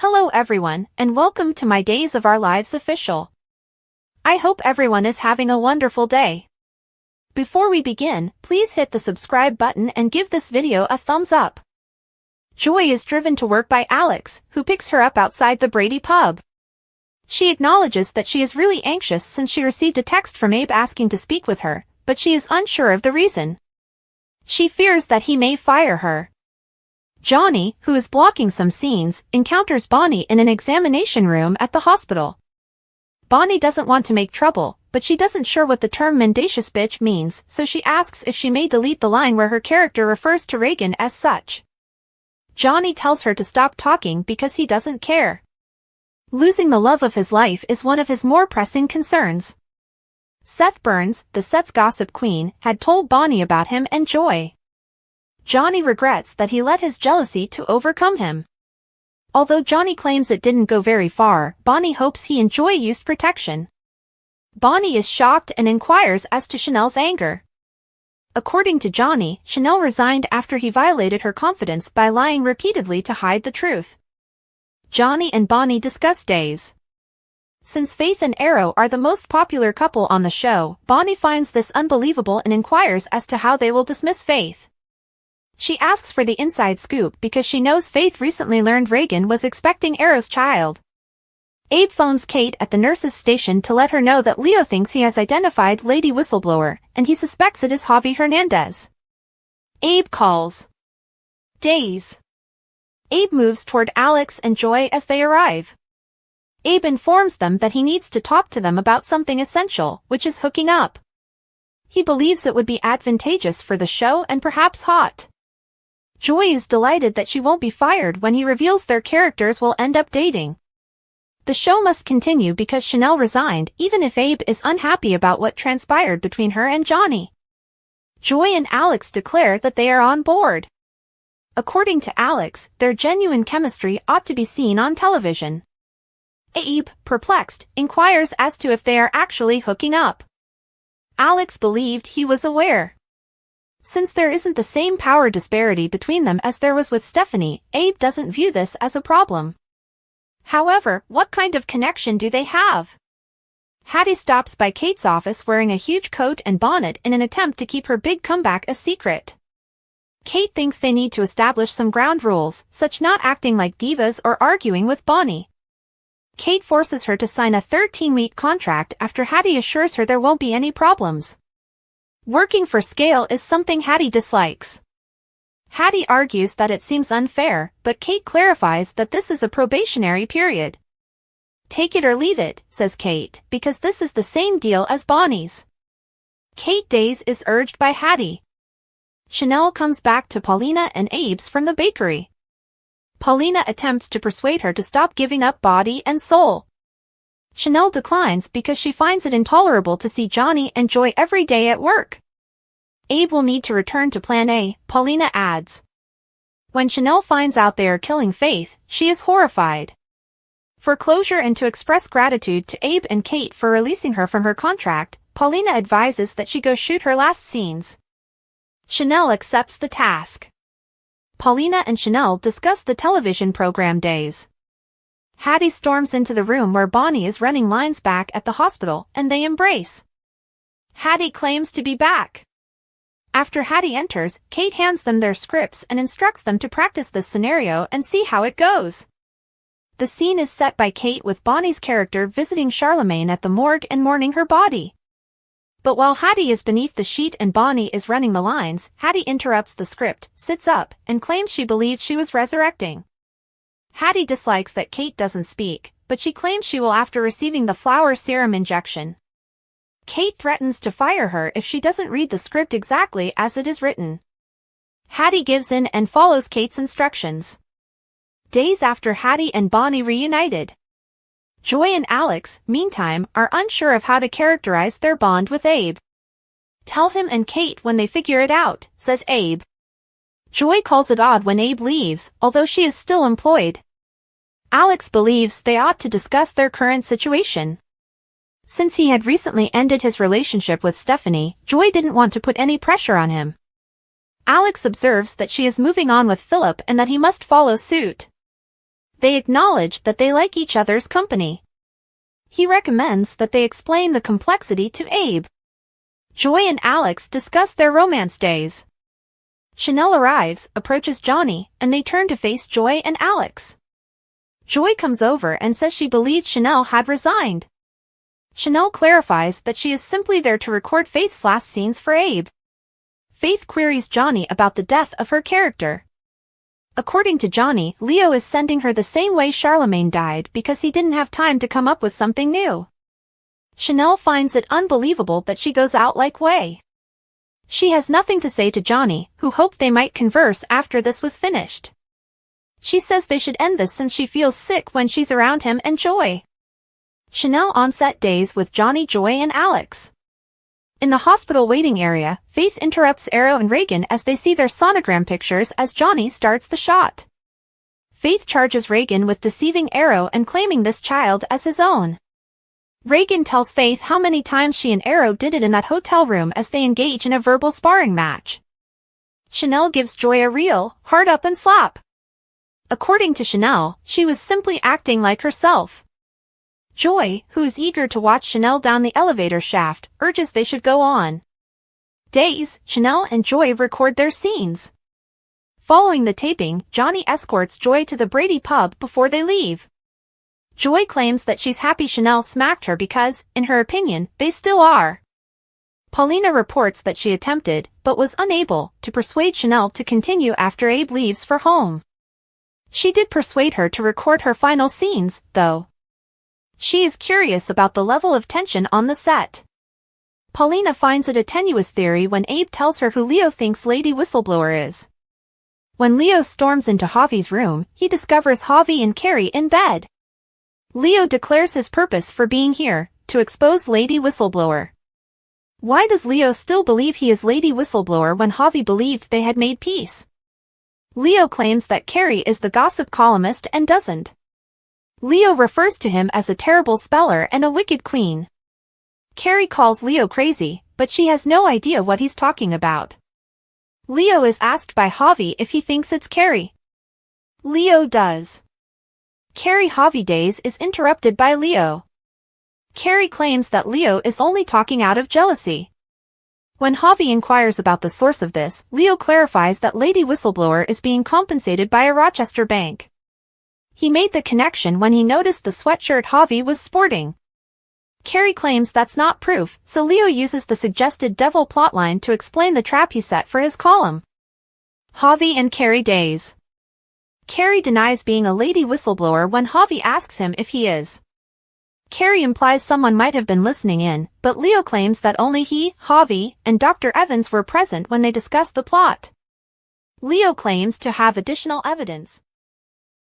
Hello everyone, and welcome to my Days of Our Lives official. I hope everyone is having a wonderful day. Before we begin, please hit the subscribe button and give this video a thumbs up. Joy is driven to work by Alex, who picks her up outside the Brady pub. She acknowledges that she is really anxious since she received a text from Abe asking to speak with her, but she is unsure of the reason. She fears that he may fire her. Johnny, who is blocking some scenes, encounters Bonnie in an examination room at the hospital. Bonnie doesn't want to make trouble, but she doesn't sure what the term mendacious bitch means, so she asks if she may delete the line where her character refers to Reagan as such. Johnny tells her to stop talking because he doesn't care. Losing the love of his life is one of his more pressing concerns. Seth Burns, the set's gossip queen, had told Bonnie about him and Joy. Johnny regrets that he let his jealousy to overcome him. Although Johnny claims it didn't go very far, Bonnie hopes he and Joy used protection. Bonnie is shocked and inquires as to Chanel's anger. According to Johnny, Chanel resigned after he violated her confidence by lying repeatedly to hide the truth. Johnny and Bonnie discuss days. Since Faith and Arrow are the most popular couple on the show, Bonnie finds this unbelievable and inquires as to how they will dismiss Faith. She asks for the inside scoop because she knows Faith recently learned Reagan was expecting Arrow's child. Abe phones Kate at the nurse's station to let her know that Leo thinks he has identified Lady Whistleblower, and he suspects it is Javi Hernandez. Abe calls. Days. Abe moves toward Alex and Joy as they arrive. Abe informs them that he needs to talk to them about something essential, which is hooking up. He believes it would be advantageous for the show and perhaps hot. Joy is delighted that she won't be fired when he reveals their characters will end up dating. The show must continue because Chanel resigned, even if Abe is unhappy about what transpired between her and Johnny. Joy and Alex declare that they are on board. According to Alex, their genuine chemistry ought to be seen on television. Abe, perplexed, inquires as to if they are actually hooking up. Alex believed he was aware. Since there isn't the same power disparity between them as there was with Stephanie, Abe doesn't view this as a problem. However, what kind of connection do they have? Hattie stops by Kate's office wearing a huge coat and bonnet in an attempt to keep her big comeback a secret. Kate thinks they need to establish some ground rules, such not acting like divas or arguing with Bonnie. Kate forces her to sign a 13-week contract after Hattie assures her there won't be any problems. Working for scale is something Hattie dislikes. Hattie argues that it seems unfair, but Kate clarifies that this is a probationary period. Take it or leave it, says Kate, because this is the same deal as Bonnie's. Kate Days is urged by Hattie. Chanel comes back to Paulina and Abe's from the bakery. Paulina attempts to persuade her to stop giving up body and soul. Chanel declines because she finds it intolerable to see Johnny and Joy every day at work. Abe will need to return to Plan A, Paulina adds. When Chanel finds out they are killing Faith, she is horrified. For closure and to express gratitude to Abe and Kate for releasing her from her contract, Paulina advises that she go shoot her last scenes. Chanel accepts the task. Paulina and Chanel discuss the television program Days. Hattie storms into the room where Bonnie is running lines back at the hospital, and they embrace. Hattie claims to be back. After Hattie enters, Kate hands them their scripts and instructs them to practice this scenario and see how it goes. The scene is set by Kate with Bonnie's character visiting Charlemagne at the morgue and mourning her body. But while Hattie is beneath the sheet and Bonnie is running the lines, Hattie interrupts the script, sits up, and claims she believed she was resurrecting. Hattie dislikes that Kate doesn't speak, but she claims she will after receiving the flower serum injection. Kate threatens to fire her if she doesn't read the script exactly as it is written. Hattie gives in and follows Kate's instructions. Days after Hattie and Bonnie reunited. Joy and Alex, meantime, are unsure of how to characterize their bond with Abe. Tell him and Kate when they figure it out, says Abe. Joy calls it odd when Abe leaves, although she is still employed. Alex believes they ought to discuss their current situation. Since he had recently ended his relationship with Stephanie, Joy didn't want to put any pressure on him. Alex observes that she is moving on with Philip and that he must follow suit. They acknowledge that they like each other's company. He recommends that they explain the complexity to Abe. Joy and Alex discuss their romance days. Chanel arrives, approaches Johnny, and they turn to face Joy and Alex. Joy comes over and says she believed Chanel had resigned. Chanel clarifies that she is simply there to record Faith's last scenes for Abe. Faith queries Johnny about the death of her character. According to Johnny, Leo is sending her the same way Charlemagne died because he didn't have time to come up with something new. Chanel finds it unbelievable that she goes out like way. She has nothing to say to Johnny, who hoped they might converse after this was finished. She says they should end this since she feels sick when she's around him and Joy. Chanel on set days with Johnny, Joy, and Alex. In the hospital waiting area, Faith interrupts Arrow and Reagan as they see their sonogram pictures as Johnny starts the shot. Faith charges Reagan with deceiving Arrow and claiming this child as his own. Reagan tells Faith how many times she and Arrow did it in that hotel room as they engage in a verbal sparring match. Chanel gives Joy a real, hard up and slap. According to Chanel, she was simply acting like herself. Joy, who is eager to watch Chanel down the elevator shaft, urges they should go on. Days, Chanel and Joy record their scenes. Following the taping, Johnny escorts Joy to the Brady pub before they leave. Joy claims that she's happy Chanel smacked her because, in her opinion, they still are. Paulina reports that she attempted, but was unable, to persuade Chanel to continue after Abe leaves for home. She did persuade her to record her final scenes, though. She is curious about the level of tension on the set. Paulina finds it a tenuous theory when Abe tells her who Leo thinks Lady Whistleblower is. When Leo storms into Javi's room, he discovers Javi and Carrie in bed. Leo declares his purpose for being here, to expose Lady Whistleblower. Why does Leo still believe he is Lady Whistleblower when Javi believed they had made peace? Leo claims that Carrie is the gossip columnist and doesn't. Leo refers to him as a terrible speller and a wicked queen. Carrie calls Leo crazy, but she has no idea what he's talking about. Leo is asked by Javi if he thinks it's Carrie. Leo does. Carrie Javi days is interrupted by Leo. Carrie claims that Leo is only talking out of jealousy. When Javi inquires about the source of this, Leo clarifies that Lady Whistleblower is being compensated by a Rochester bank. He made the connection when he noticed the sweatshirt Javi was sporting. Carrie claims that's not proof, so Leo uses the suggested devil plotline to explain the trap he set for his column. Javi and Carrie days. Carrie denies being a Lady Whistleblower when Javi asks him if he is. Carrie implies someone might have been listening in, but Leo claims that only he, Javi, and Dr. Evans were present when they discussed the plot. Leo claims to have additional evidence.